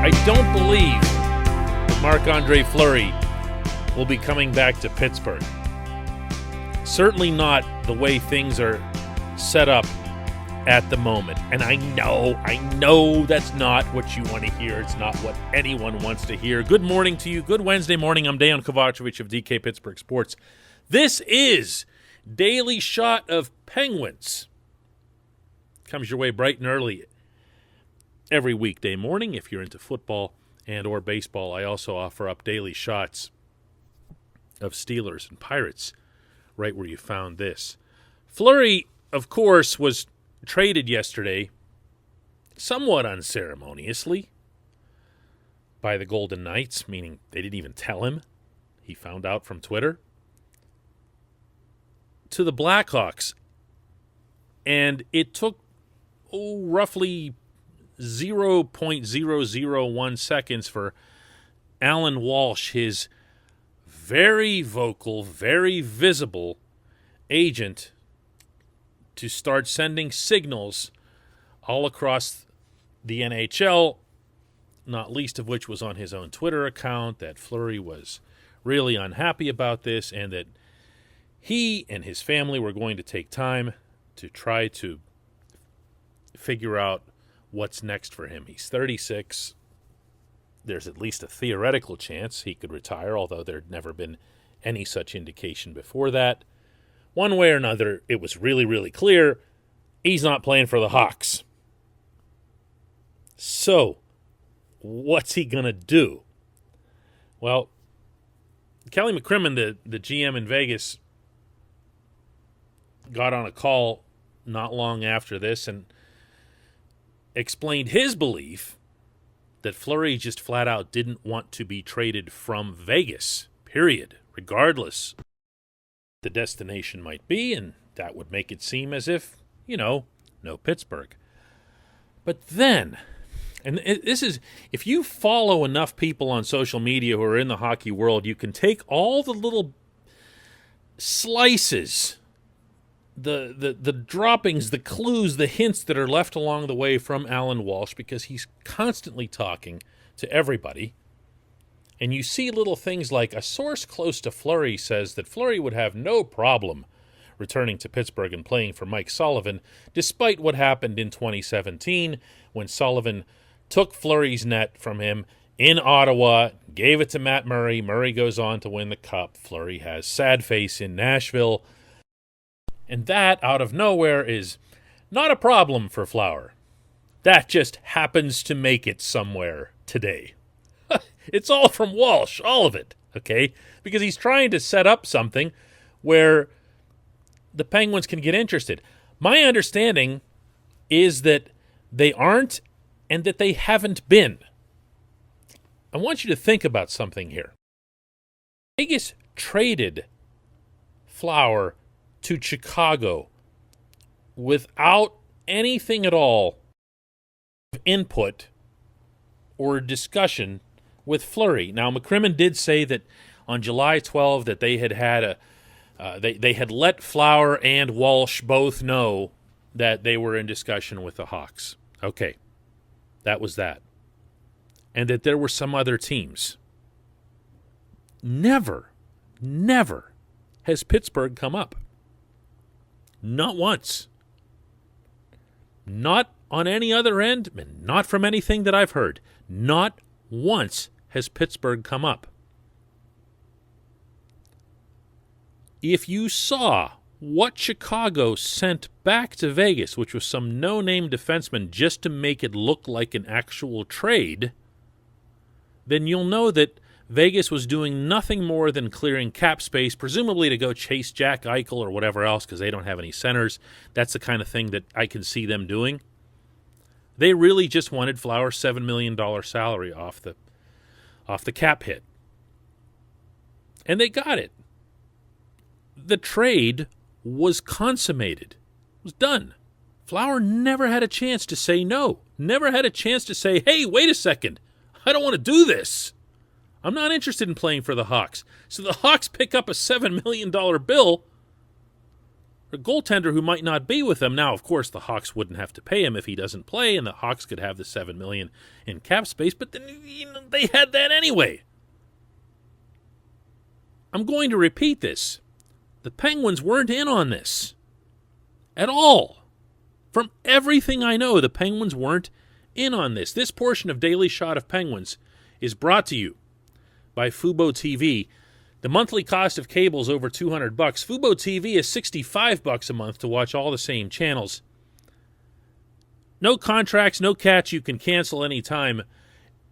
I don't believe that Marc-Andre Fleury will be coming back to Pittsburgh. Certainly not the way things are set up at the moment. And I know that's not what you want to hear. It's not what anyone wants to hear. Good morning to you. Good Wednesday morning. I'm Dejan Kovacevic of DK Pittsburgh Sports. This is Daily Shot of Penguins. Comes your way bright and early every weekday morning. If you're into football and or baseball, I also offer up daily shots of Steelers and Pirates right where you found this. Fleury, of course, was traded yesterday somewhat unceremoniously by the Golden Knights, meaning they didn't even tell him. He found out from Twitter. To the Blackhawks. And it took roughly 0.001 seconds for Alan Walsh, his very vocal, very visible agent, to start sending signals all across the NHL, not least of which was on his own Twitter account, that Fleury was really unhappy about this and that he and his family were going to take time to try to figure out what's next for him. He's 36. There's at least a theoretical chance he could retire, although there'd never been any such indication before that. One way or another, it was really, really clear he's not playing for the Hawks. So, what's he going to do? Well, Kelly McCrimmon, the GM in Vegas, got on a call not long after this and explained his belief that Fleury just flat out didn't want to be traded from Vegas, period, regardless the destination might be, and that would make it seem as if, no Pittsburgh. But then, and this is, if you follow enough people on social media who are in the hockey world, you can take all the little slices, the droppings, the clues, the hints that are left along the way from Alan Walsh, because he's constantly talking to everybody. And you see little things like a source close to Fleury says that Fleury would have no problem returning to Pittsburgh and playing for Mike Sullivan, despite what happened in 2017 when Sullivan took Fleury's net from him in Ottawa, gave it to Matt Murray. Murray goes on to win the Cup. Fleury has sad face in Nashville. And that, out of nowhere, is not a problem for Flower. That just happens to make it somewhere today. It's all from Walsh, all of it, okay? Because he's trying to set up something where the Penguins can get interested. My understanding is that they aren't and that they haven't been. I want you to think about something here. Vegas traded Flower to Chicago without anything at all of input or discussion with Fleury. Now, McCrimmon did say that on July 12 that they had they had let Flower and Walsh both know that they were in discussion with the Hawks. Okay, that was that. And that there were some other teams. Never has Pittsburgh come up. Not once. Not on any other end, and not from anything that I've heard. Not once has Pittsburgh come up. If you saw what Chicago sent back to Vegas, which was some no-name defenseman just to make it look like an actual trade, then you'll know that Vegas was doing nothing more than clearing cap space, presumably to go chase Jack Eichel or whatever else, because they don't have any centers. That's the kind of thing that I can see them doing. They really just wanted Flower's $7 million salary off the cap hit. And they got it. The trade was consummated. It was done. Flower never had a chance to say no. Never had a chance to say, hey, wait a second. I don't want to do this. I'm not interested in playing for the Hawks. So the Hawks pick up a $7 million bill, a goaltender who might not be with them. Now, of course, the Hawks wouldn't have to pay him if he doesn't play, and the Hawks could have the $7 million in cap space, but then, they had that anyway. I'm going to repeat this. The Penguins weren't in on this at all. From everything I know, the Penguins weren't in on this. This portion of Daily Shot of Penguins is brought to you by Fubo TV. The monthly cost of cable is over $200. Fubo TV is $65 a month to watch all the same channels. No contracts, no catch. You can cancel anytime.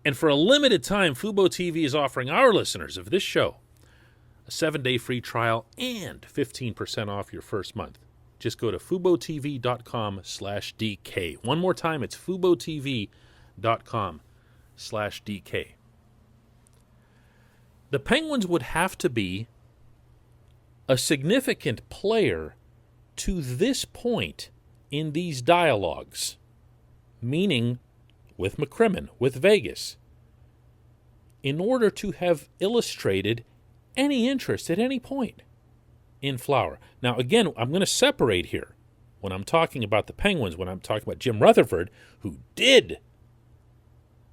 And for a limited time, Fubo TV is offering our listeners of this show a 7-day free trial and 15% off your first month. Just go to FuboTV.com/DK. One more time, it's FuboTV.com/DK. The Penguins would have to be a significant player to this point in these dialogues, meaning with McCrimmon, with Vegas, in order to have illustrated any interest at any point in Flower. Now, again, I'm going to separate here when I'm talking about the Penguins, when I'm talking about Jim Rutherford, who did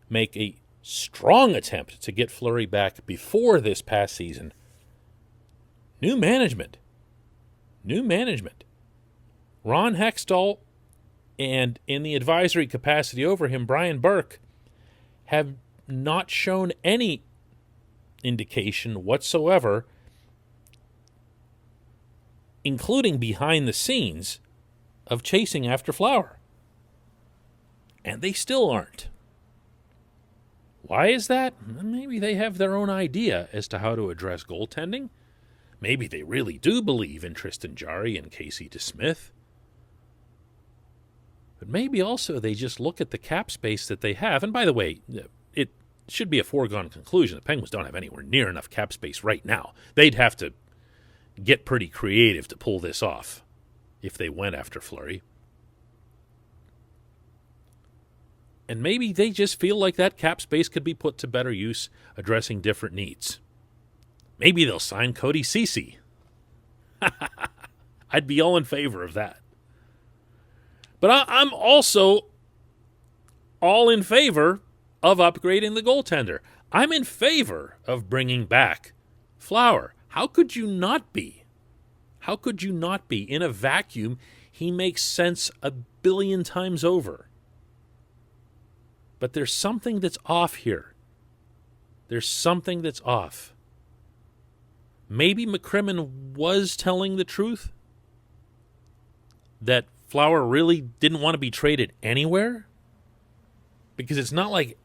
make a strong attempt to get Fleury back before this past season. New management. Ron Hextall and, in the advisory capacity over him, Brian Burke, have not shown any indication whatsoever, including behind the scenes, of chasing after Flower. And they still aren't. Why is that? Maybe they have their own idea as to how to address goaltending. Maybe they really do believe in Tristan Jarry and Casey DeSmith. But maybe also they just look at the cap space that they have. And by the way, it should be a foregone conclusion. The Penguins don't have anywhere near enough cap space right now. They'd have to get pretty creative to pull this off if they went after Fleury. And maybe they just feel like that cap space could be put to better use addressing different needs. Maybe they'll sign Cody Ceci. I'd be all in favor of that. But I'm also all in favor of upgrading the goaltender. I'm in favor of bringing back Flower. How could you not be? How could you not be? In a vacuum, he makes sense a billion times over. But there's something that's off here. There's something that's off. Maybe McCrimmon was telling the truth, that Flower really didn't want to be traded anywhere, because it's not like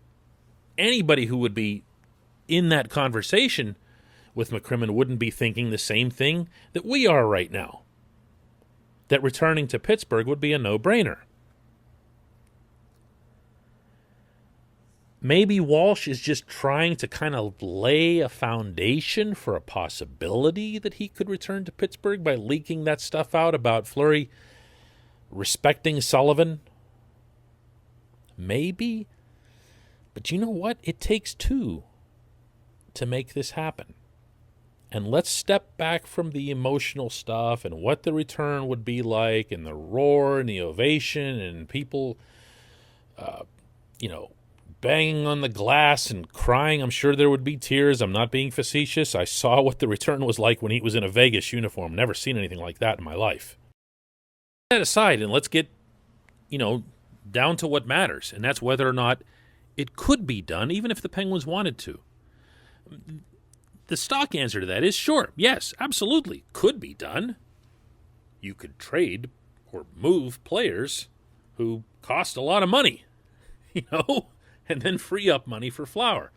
anybody who would be in that conversation with McCrimmon wouldn't be thinking the same thing that we are right now, that returning to Pittsburgh would be a no-brainer. Maybe Walsh is just trying to kind of lay a foundation for a possibility that he could return to Pittsburgh by leaking that stuff out about Fleury respecting Sullivan. Maybe. But you know what? It takes two to make this happen. And let's step back from the emotional stuff and what the return would be like and the roar and the ovation and people, banging on the glass and crying. I'm sure there would be tears. I'm not being facetious. I saw what the return was like when he was in a Vegas uniform. Never seen anything like that in my life. Put that aside and let's get, down to what matters, and that's whether or not it could be done, even if the Penguins wanted to. The stock answer to that is sure, yes, absolutely, could be done. You could trade or move players who cost a lot of money, and then free up money for Flower.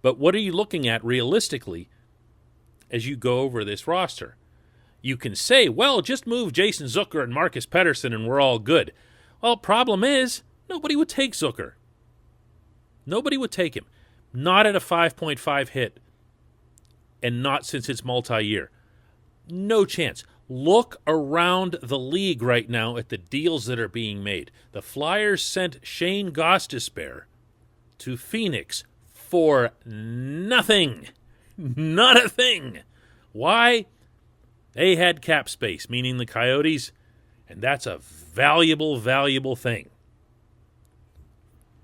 But what are you looking at realistically as you go over this roster? You can say, well, just move Jason Zucker and Marcus Pettersson and we're all good. Well, problem is, nobody would take Zucker. Nobody would take him. Not at a 5.5 hit, and not since it's multi-year. No chance. Look around the league right now at the deals that are being made. The Flyers sent Shane Gostisbehere to Phoenix for nothing. Not a thing. Why? They had cap space, meaning the Coyotes, and that's a valuable, valuable thing.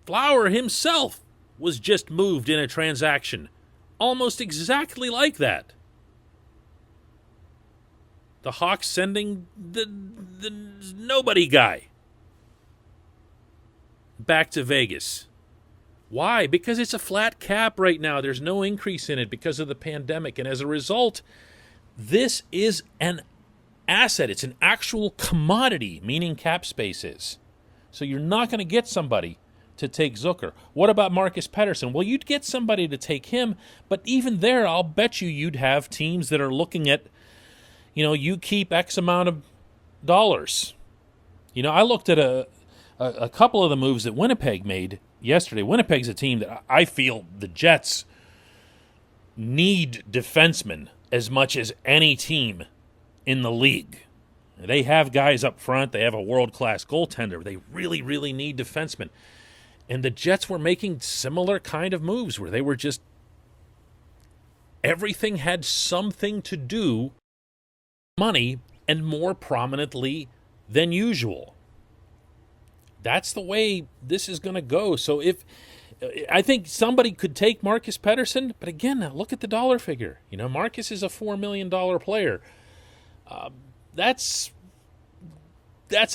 Flower himself was just moved in a transaction almost exactly like that. The Hawks sending the nobody guy back to Vegas. Why? Because it's a flat cap right now. There's no increase in it because of the pandemic. And as a result, this is an asset. It's an actual commodity, meaning cap space is. So you're not going to get somebody to take Zucker. What about Marcus Pettersson? Well, you'd get somebody to take him, but even there, I'll bet you'd have teams that are looking at, you keep X amount of dollars. I looked at a couple of the moves that Winnipeg made yesterday. Winnipeg's a team that I feel the Jets need defensemen as much as any team in the league. They have guys up front. They have a world-class goaltender. They really, really need defensemen. And the Jets were making similar kind of moves where they were just, everything had something to do with money and more prominently than usual. That's the way this is going to go. So I think somebody could take Marcus Pettersson, but again, now look at the dollar figure. Marcus is a $4 million player. That's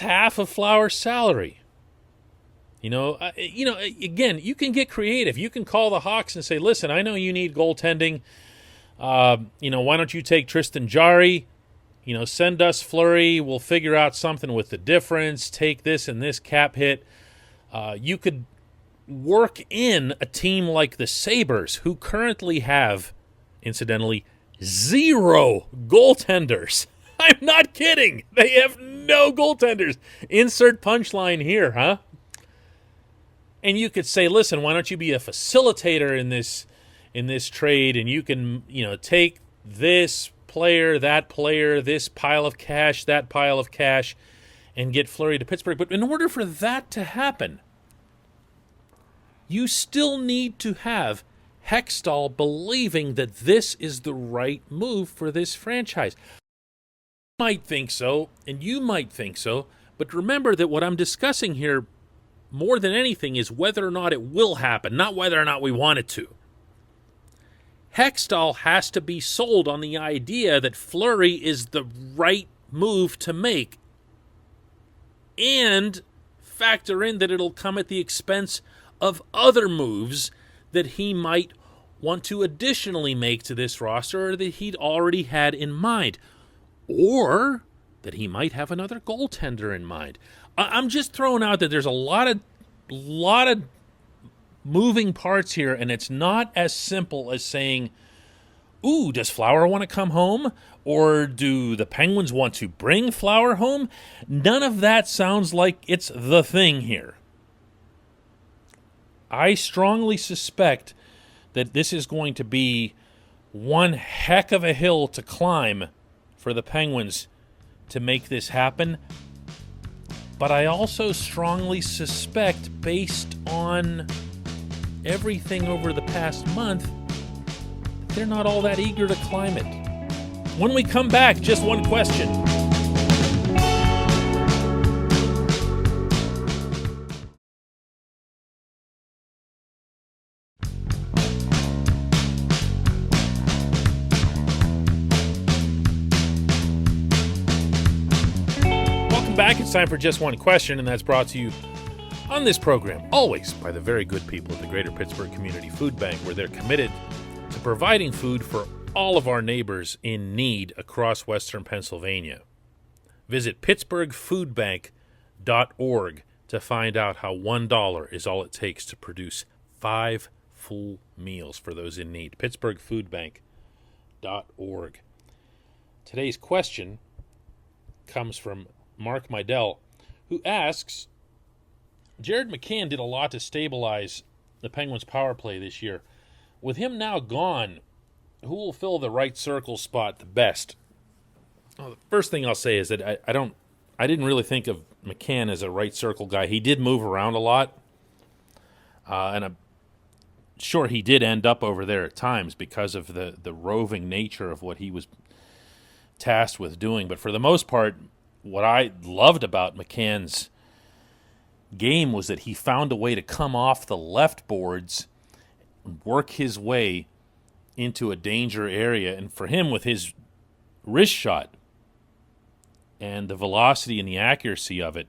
half of Flower's salary. Again, you can get creative. You can call the Hawks and say, listen, I know you need goaltending. Why don't you take Tristan Jarry? Send us Fleury. We'll figure out something with the difference. Take this and this cap hit. You could work in a team like the Sabres, who currently have, incidentally, 0 goaltenders. I'm not kidding. They have no goaltenders. Insert punchline here, huh? And you could say, listen, why don't you be a facilitator in this trade, and you can, take this player, that player, this pile of cash, that pile of cash, and get Fleury to Pittsburgh. But in order for that to happen, you still need to have Hextall believing that this is the right move for this franchise. You might think so, and you might think so, but remember that what I'm discussing here more than anything is whether or not it will happen, not whether or not we want it to. Hextall has to be sold on the idea that Fleury is the right move to make, and factor in that it'll come at the expense of other moves that he might want to additionally make to this roster, or that he'd already had in mind, or that he might have another goaltender in mind. I'm just throwing out that there's a lot of moving parts here, and it's not as simple as saying, ooh, does Flower want to come home? Or do the Penguins want to bring Flower home? None of that sounds like it's the thing here. I strongly suspect that this is going to be one heck of a hill to climb for the Penguins to make this happen. But I also strongly suspect, based on everything over the past month, they're not all that eager to climb it. When we come back, just one question. Back. It's time for Just One Question, and that's brought to you on this program, always by the very good people at the Greater Pittsburgh Community Food Bank, where they're committed to providing food for all of our neighbors in need across Western Pennsylvania. Visit pittsburghfoodbank.org to find out how $1 is all it takes to produce 5 full meals for those in need. pittsburghfoodbank.org. Today's question comes from Mark Mydell, who asks, Jared McCann did a lot to stabilize the Penguins' power play this year. With him now gone, who will fill the right circle spot the best? Well, the first thing I'll say is that I didn't really think of McCann as a right circle guy. He did move around a lot, and I'm sure he did end up over there at times because of the roving nature of what he was tasked with doing. But for the most part, what I loved about McCann's game was that he found a way to come off the left boards and work his way into a danger area. And for him, with his wrist shot and the velocity and the accuracy of it,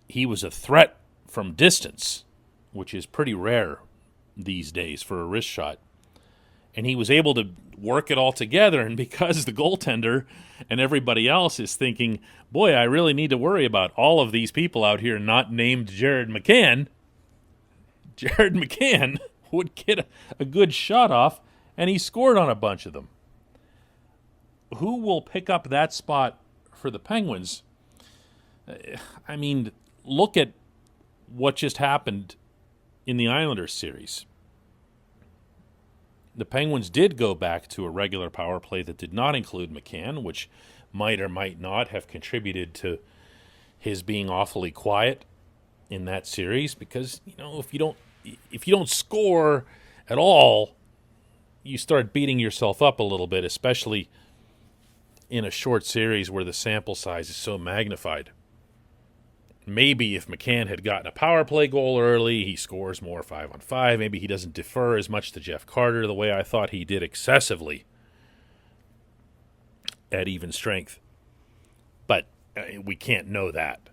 he was a threat from distance, which is pretty rare these days for a wrist shot. And he was able to work it all together, and because the goaltender and everybody else is thinking, boy, I really need to worry about all of these people out here not named Jared McCann would get a good shot off, and he scored on a bunch of them. Who will pick up that spot for the Penguins? I mean, look at what just happened in the Islanders series. The Penguins did go back to a regular power play that did not include McCann, which might or might not have contributed to his being awfully quiet in that series, because, you know, if you don't score at all, you start beating yourself up a little bit, especially in a short series where the sample size is so magnified. Maybe if McCann had gotten a power play goal early, he scores more 5-on-5. Maybe he doesn't defer as much to Jeff Carter the way I thought he did excessively at even strength. But we can't know that.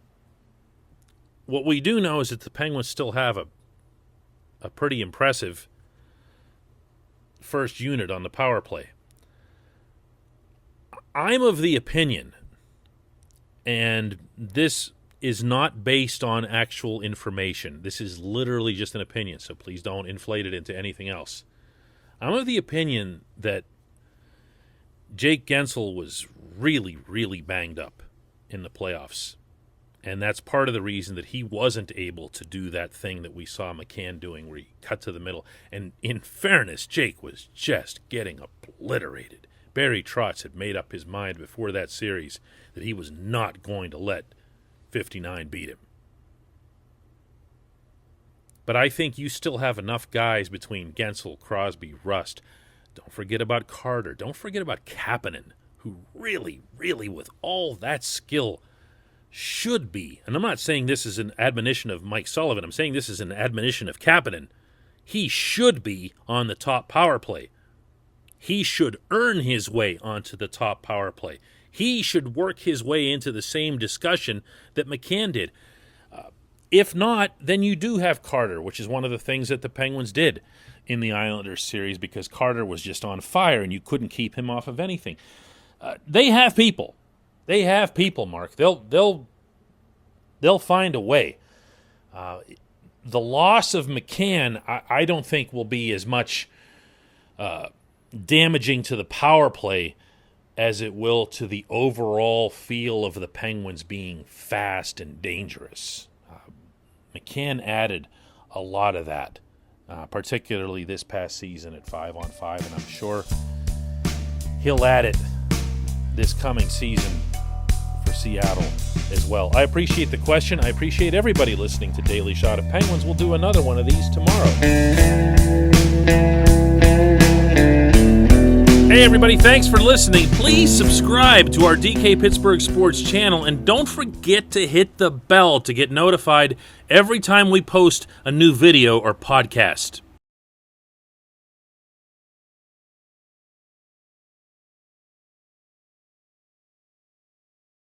What we do know is that the Penguins still have a pretty impressive first unit on the power play. I'm of the opinion, and this is not based on actual information. This is literally just an opinion, so please don't inflate it into anything else. I'm of the opinion that Jake Guentzel was really, really banged up in the playoffs, and that's part of the reason that he wasn't able to do that thing that we saw McCann doing where he cut to the middle. And in fairness, Jake was just getting obliterated. Barry Trotz had made up his mind before that series that he was not going to let 59 beat him. But I think you still have enough guys between Guentzel, Crosby, Rust. Don't forget about Carter. Don't forget about Kapanen, who really, really, with all that skill, should be. And I'm not saying this is an admonition of Mike Sullivan. I'm saying this is an admonition of Kapanen. He should be on the top power play. He should earn his way onto the top power play. He should work his way into the same discussion that McCann did. If not, then you do have Carter, which is one of the things that the Penguins did in the Islanders series, because Carter was just on fire and you couldn't keep him off of anything. They have people. They have people, Mark. They'll find a way. The loss of McCann, I don't think will be as much damaging to the power play as it will to the overall feel of the Penguins being fast and dangerous. McCann added a lot of that, particularly this past season at 5-on-5, and I'm sure he'll add it this coming season for Seattle as well. I appreciate the question. I appreciate everybody listening to Daily Shot of Penguins. We'll do another one of these tomorrow. Hey everybody, thanks for listening. Please subscribe to our DK Pittsburgh Sports channel, and don't forget to hit the bell to get notified every time we post a new video or podcast.